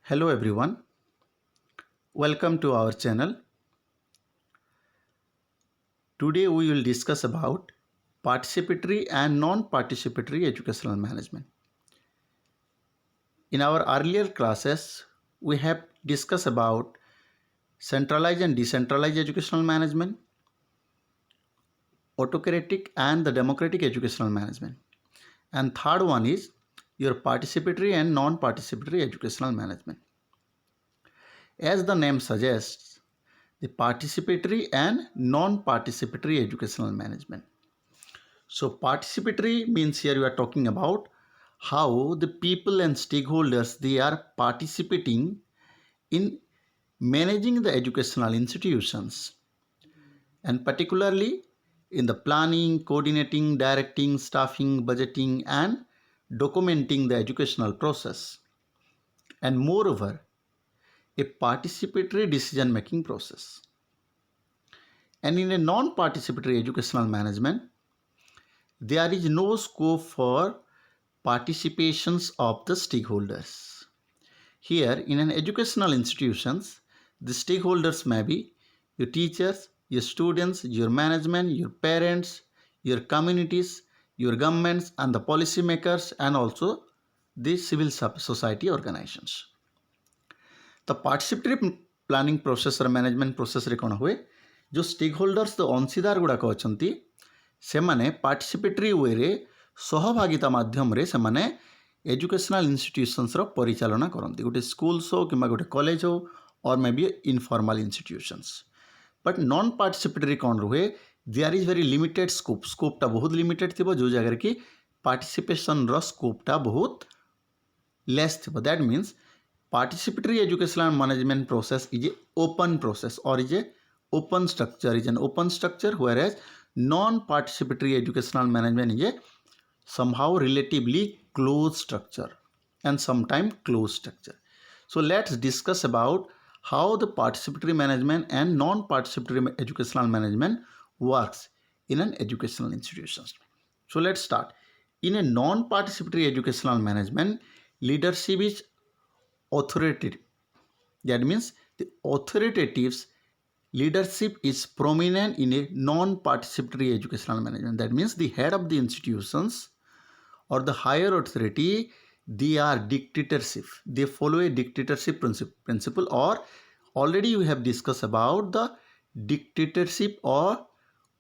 Hello everyone, welcome to our channel. Today we will discuss about participatory and non-participatory educational management. In our earlier classes, we have discussed about centralized and decentralized educational management, autocratic and the democratic educational management. And third one is your participatory and non-participatory educational management. As the name suggests, the participatory and non-participatory educational management. So participatory means here we are talking about how the people and stakeholders they are participating in managing the educational institutions, and particularly in the planning, coordinating, directing, staffing, budgeting and documenting the educational process, and moreover a participatory decision making process. And in a non-participatory educational management, there is no scope for participations of the stakeholders. Here in an educational institutions, the stakeholders may be your teachers, your students, your management, your parents, your communities, your governments and the policymakers and also the civil society organizations. The participatory planning process or management process रे कौन हुए जो stakeholders the अंशीदार गुड़ाक अछंती सेमाने participatory वे रे सहभागिता माध्यम रे सेमाने educational institutions रो परिचालना करंती गोटे schools हो किंबा गोटे कॉलेज हो और may be informal institutions but non participatory कौन रुहे देयर इज वेरी लिमिटेड स्कोपटा बहुत लिमिटेड थिबो जो जगह कि पार्टिसिपेशन रो स्कोपटा बहुत लेस थिबो that means participatory educational management process is a open process or is a open structure is an open structure, whereas non-participatory educational management is a somehow relatively closed structure and sometimes closed structure. So let's discuss about how the participatory management and non-participatory educational management works in an educational institution. So let's start. In a non-participatory educational management, leadership is authoritative. That means the authoritative leadership is prominent in a non-participatory educational management. That means the head of the institutions or the higher authority, they are dictatorship. They follow a dictatorship principle or already we have discussed about the dictatorship or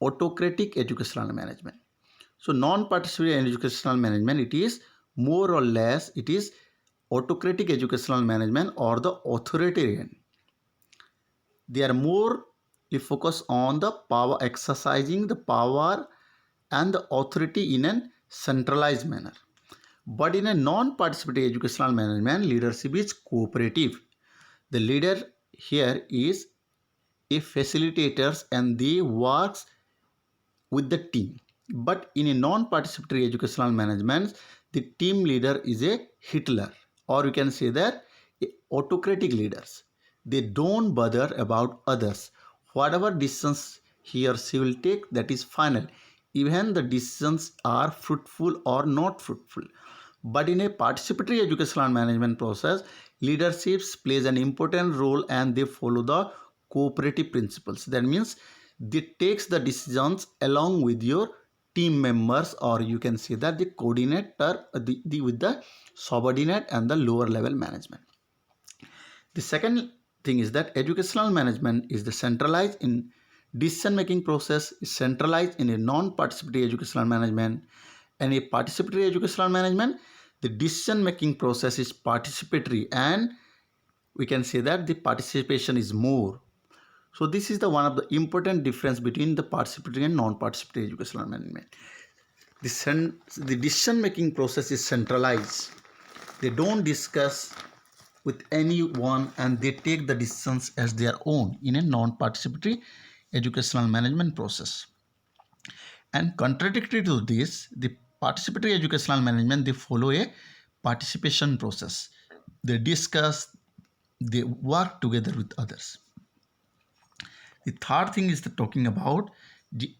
autocratic educational management. So non-participatory educational management, it is more or less, it is autocratic educational management or the authoritarian. They are more focused on the power, exercising the power and the authority in a centralized manner. But in a non-participatory educational management, leadership is cooperative. The leader here is a facilitator and they works with the team. But in a non-participatory educational management, the team leader is a Hitler, or you can say that autocratic leaders. They don't bother about others. Whatever decisions he or she will take, that is final. Even the decisions are fruitful or not fruitful. But in a participatory educational management process, leadership plays an important role and they follow the cooperative principles. That means they takes the decisions along with your team members, or you can say that the coordinator with the subordinate and the lower level management. The second thing is that educational management is the centralized in decision making process is centralized in a non-participatory educational management, and a participatory educational management the decision making process is participatory and we can say that the participation is more. So this is the one of the important difference between the participatory and non-participatory educational management. The decision making process is centralized. They don't discuss with anyone and they take the decisions as their own in a non-participatory educational management process. And contradictory to this, the participatory educational management, they follow a participation process. They discuss, they work together with others. The third thing is talking about the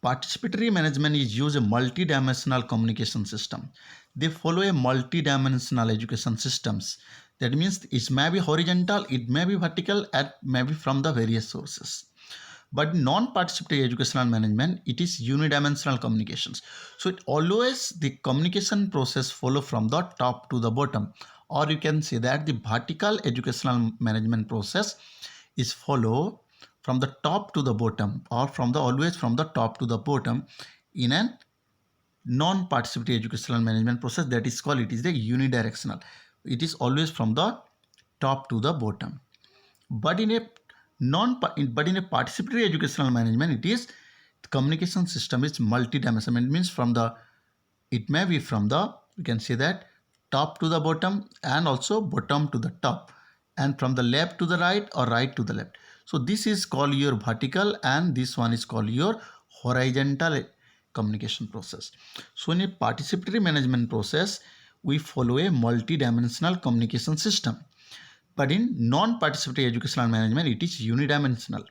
participatory management is use a multi-dimensional communication system. They follow a multi-dimensional education systems. That means it may be horizontal, it may be vertical, and maybe from the various sources. But non-participatory educational management, it is unidimensional communications. So it always the communication process follow from the top to the bottom, or you can say that the vertical educational management process is follow from the top to the bottom, or from the always from the top to the bottom in a non-participatory educational management process. That is called, it is the unidirectional. It is always from the top to the bottom. But in a participatory educational management, it is the communication system is multi-dimensional. It means from the, it may be from the, you can say that, top to the bottom, and also bottom to the top, and from the left to the right or right to the left. So this is called your vertical, and this one is called your horizontal communication process. So in a participatory management process, we follow a multi-dimensional communication system. But in non-participatory educational management, it is unidimensional.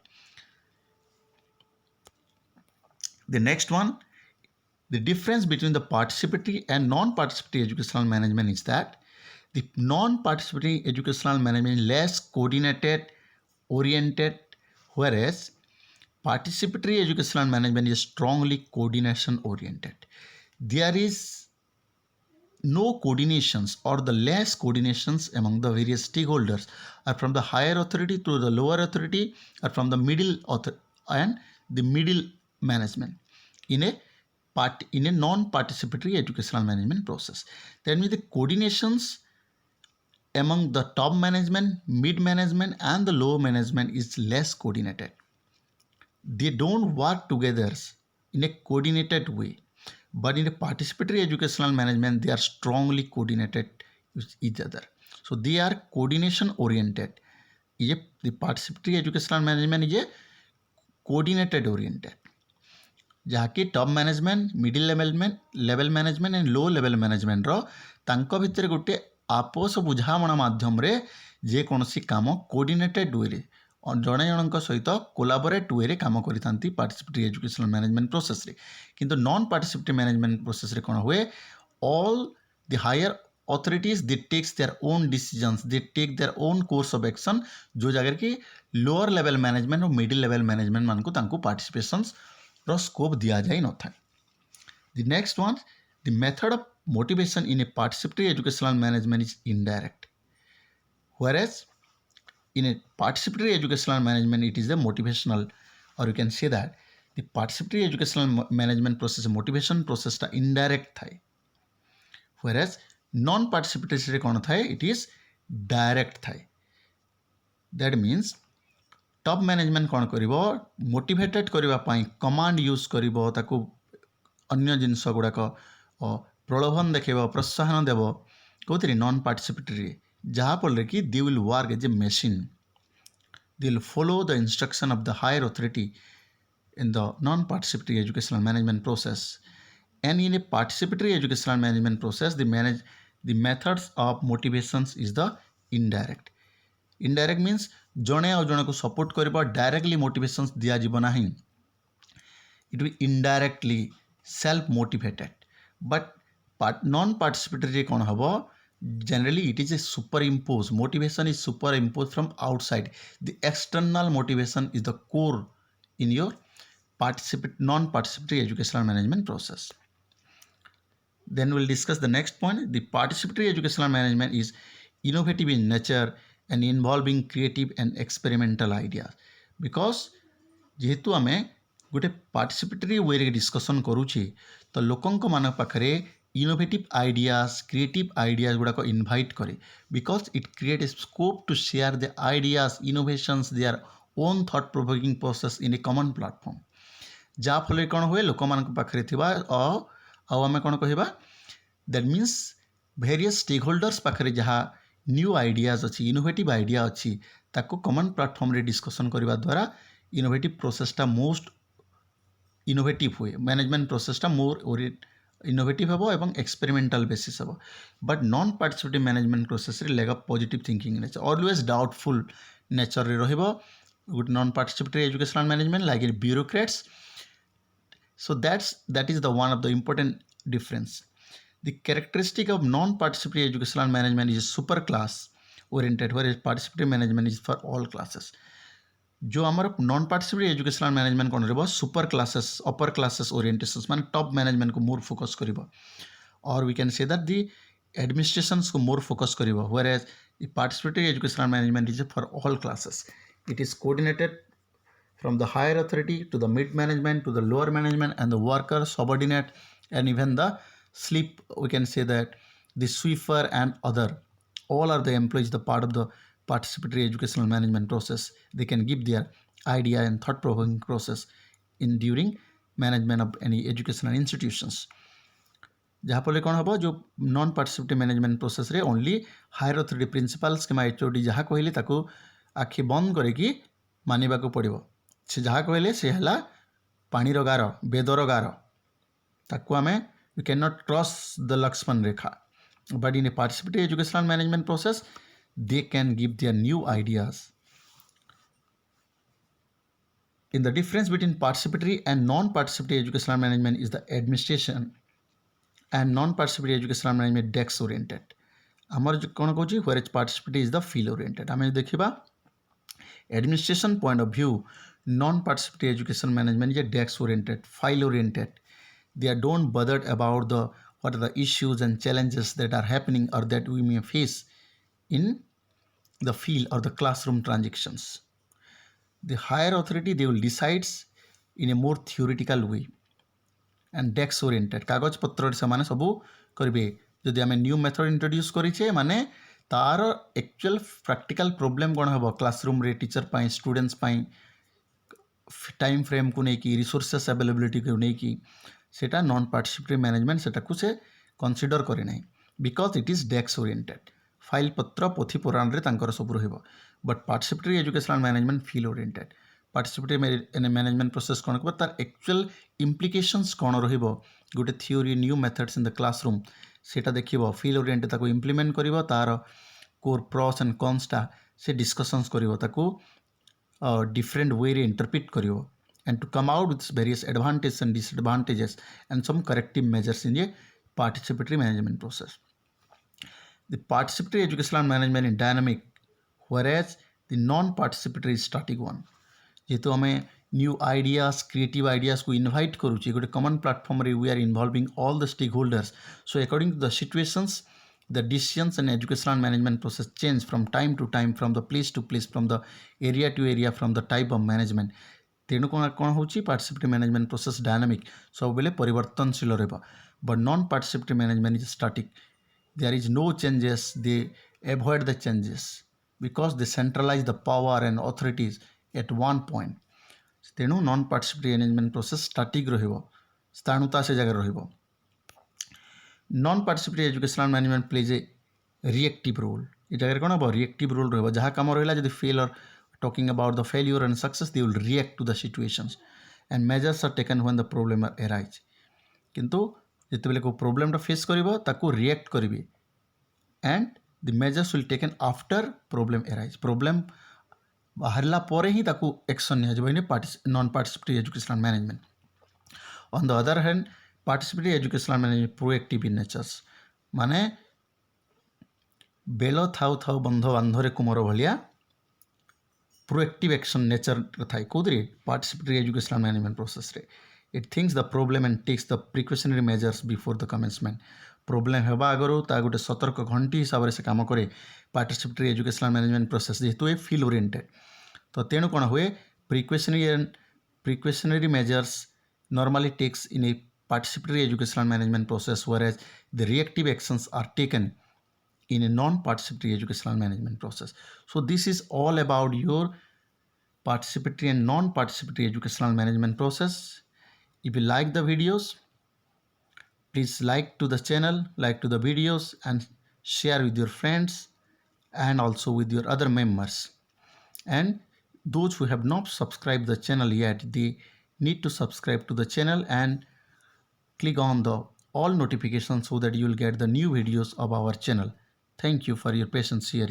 The next one, the difference between the participatory and non-participatory educational management is that the non-participatory educational management is less coordinated, oriented, whereas participatory educational management is strongly coordination oriented. There is no coordinations or the less coordinations among the various stakeholders, are from the higher authority to the lower authority, or from the middle and the middle management in a non-participatory educational management process. That means the coordinations among the top management, mid management, and the low management is less coordinated. They don't work together in a coordinated way. But in a participatory educational management, they are strongly coordinated with each other. So they are coordination oriented. The participatory educational management is a coordinated oriented. ଯାହାକି top management, middle level management and low level ମ୍ୟାନେଜମେଣ୍ଟର ତାଙ୍କ ଭିତରେ ଗୋଟେ ଆପୋଷ ବୁଝାମଣା ମାଧ୍ୟମରେ ଯେକୌଣସି କାମ କୋର୍ଡ଼ିନେଟେଡ୍ ୱେରେ ଜଣେ ଜଣଙ୍କ ସହିତ କୋଲାବୋରେଟ୍ ୱେରେ କାମ କରିଥାନ୍ତି ପାର୍ଟିସିପେଟରୀ ଏଜୁକେସନାଲ୍ ମ୍ୟାନେଜମେଣ୍ଟ ପ୍ରୋସେସ୍ରେ। କିନ୍ତୁ ନନ୍ ପାର୍ଟିସିପେଟରୀ ମ୍ୟାନେଜମେଣ୍ଟ ପ୍ରୋସେସ୍ରେ କ'ଣ ହୁଏ, all the higher authorities they takes their own decisions, they take their own course of action, जो ଜାଗାରେ କି lower level management और middle level management ମାନଙ୍କୁ ତାଙ୍କୁ participations ର ସ୍କୋପ୍ ଦିଆଯାଇ ନଥାଏ। The next one, the method of motivation in a participatory educational management is indirect, whereas in a participatory educational management it is the motivational, or you can say that the participatory educational management process motivation process টা indirect ଥାଏ, whereas non-participatory କ'ଣ ଥାଏ, it is direct ଥାଏ। That means top management କ'ଣ କରିବ, motivated କରିବା ପାଇଁ command use କରିବ, ତାକୁ ଅନ୍ୟ ଜିନିଷ ଗୁଡ଼ାକ ପ୍ରଲୋଭନ ଦେଖାଇବ, ପ୍ରୋତ୍ସାହନ ଦେବ କେଉଁଥିରେ, ନନ୍ ପାର୍ଟିସିପେଟରୀରେ, ଯାହାଫଳରେ କି ଦେ will work age A machine, De will follow the instruction of the higher authority in the non-participatory educational management process. And in a participatory educational management process, the methods of motivations is the indirect. Indirect means ଜଣେ ଆଉ ଜଣକୁ support କରିବ, directly ମୋଟିଭେସନ୍ସ ଦିଆଯିବ ନାହିଁ, it will indirectly self motivated. But non participatory କ'ଣ ହେବ, generally it is a superimpose, motivation is superimposed from outside. The external motivation is the core in your non-participatory educational management process. Then we'll discuss the next point. The participatory educational management is innovative in nature and involving creative and experimental ideas. Because जेहेतु आमे गोटे participatory वे रे discussion करूछे, तो लोकंक मान पाखरे innovative ideas, creative ideas गुड़ाक invite करे, because it create a scope to share the ideas, innovations, their own thought provoking process in a common platform. ଯାହାଫଳରେ କ'ଣ ହୁଏ, ଲୋକମାନଙ୍କ ପାଖରେ ଥିବା ଆଉ ଆମେ କ'ଣ କହିବା, that means various stakeholders ପାଖରେ ଯାହା ନ୍ୟୁ ଆଇଡ଼ିଆଜ୍ ଅଛି, ଇନୋଭେଟିଭ୍ ଆଇଡ଼ିଆ ଅଛି, ତାକୁ କମନ୍ ପ୍ଲାଟଫର୍ମରେ ଡିସ୍କସନ୍ କରିବା ଦ୍ୱାରା ଇନୋଭେଟିଭ୍ ପ୍ରୋସେସ୍ଟା ମୋଷ୍ଟ ଇନୋଭେଟିଭ୍ ହୁଏ, ମ୍ୟାନେଜମେଣ୍ଟ ପ୍ରୋସେସ୍ଟା ମୋର୍ ଇନୋଭେଟିଭ୍ ହେବ ଏବଂ ଏକ୍ସପେରିମେଣ୍ଟାଲ୍ ବେସିସ୍ ହେବ। ବଟ୍ ନନ୍ ପାର୍ଟିସିପେଟିଭ୍ ମ୍ୟାନେଜମେଣ୍ଟ ପ୍ରୋସେସ୍ରେ lag of positive thinking nature, always doubtful ନେଚର୍ରେ ରହିବ ଗୋଟେ non participatory educational management like a bureaucrats. So that is the one of the important difference. The characteristic of non-participatory educational management is a super class oriented, whereas participatory management is for all classes. जो आमर non participatory educational management कौन रहा super classes upper classes orientations माने top management को more focus करिबो और we can say that the administrations को more focus करिबो whereas participatory educational management is for all classes. It is coordinated from the higher authority to the mid management to the lower management and the worker subordinate and even the sleep, we can say that the sweeper and other, all are the employees, the part of the participatory educational management process. They can give their idea and thought provoking process in during management of any educational institutions. जहाँफल कौन हम जो non participatory management process रे only hire authority principles कि HOD जहाँ कहले ताको आखि बंद करके मानिबा को पड़िबो. से जहाँ कहले से है पानीर गार बेदर गार ताकू आम we can not cross the Lakshman Rekha. But in a participatory educational management process they can give their new ideas. In the difference between participatory and non-participatory educational management is the administration and non-participatory educational management desk oriented. आमर कौन कौच whereas participatory is the field oriented. आम देखा administration point of view non-participatory educational management is desk oriented, file oriented. They don't bothered about the what are the issues and challenges that are happening or that we may face in the field or the classroom transactions. The higher authority they will decides in a more theoretical way and desk oriented. कागज पत्र से माने सबू करिवे. जदि आम new method introduce करिछे माने तार एक्चुअल प्रैक्टिकल प्रॉब्लम कौन हम क्लासरूम रे टीचर पाई स्टूडेंट्स पाई टाइम फ्रेम को लेकिन रिसोर्सेस अवेलेबिलिटी को लेकिन सेटा नॉन पार्टिसिपेटरी मैनेजमेंट सेटा को से कंसीडर करे नहीं because it is desk oriented. File पत्र पोथी पुराण रे तांकर सब रहिबो. But participatory educational management field oriented. Participatory management process कौन कर तार एक्चुअल इम्प्लिकेशंस कौन रहिबो गोटे theory new methods in the classroom सेटा देखिबो. फील्ड ओरिएंटेड ताको इम्प्लीमेंट करिवो तार कोर प्रॉस एंड कॉन्सटा से डिस्कशंस करिवो ताको different way रे interpret करियो and to come out with various advantages and disadvantages and some corrective measures in the participatory management process. The participatory educational management is dynamic whereas the non-participatory is static one. जेहेतु आम new ideas creative ideas को invite करुचे गोटे common platform रे we are involving all the stakeholders. So according to the situations the decisions and educational management process change from time to time, from the place to place, from the area to area, from the type of management. तेणु कौन होची participatory management process dynamic सब बेले परिवर्तनशील रहा. But non participatory management is static. There is no changes. They avoid the changes because they centralise the power and authorities at one point. तेणु non participatory management process static रहिबो, स्थाणुता से जगह रहिबो. Non-participatory educational management plays a reactive role. ये जगह कौन हम reactive role रहा जहाँ कम रहा जब fail or talking about the failure and success they will react to the situations and measures are taken when the problem arise. किंतु जितेबले को problem टा face करिबो ताको react करिबे and the measures will taken after problem arise. problem बाहरला परे ही ताको action निया जब इन्हें non-participatory educational management. On the other hand participatory educational management proactive in natures माने बेलो थाउ थाउ बंध बांधरे कुमर भलिया प्रोएक्टिव एक्शन नेचर थाए कौदरे पार्टिसिपेटरी एजुकेशनल मैनेजमेंट प्रोसेस रे. It thinks the problem and takes the precautionary measures before the commencement. Problem हेबा आगरो ता गोटे सतर्क घंटी हिसाब से काम करे पार्टिसिपेटरी एजुकेशनल मैनेजमेंट प्रोसेस जेहेतु ए फील्ड ओरिएंटेड. तो तेणु कौन हुए precautionary measures normally takes in a participatory educational management process whereas the reactive actions are taken in a non-participatory educational management process. So this is all about your participatory and non-participatory educational management process. If you like the videos, please like to the channel, like to the videos and share with your friends and also with your other members. And those who have not subscribed the channel yet, they need to subscribe to the channel and click on the all notifications so that you will get the new videos of our channel. Thank you for your patience here.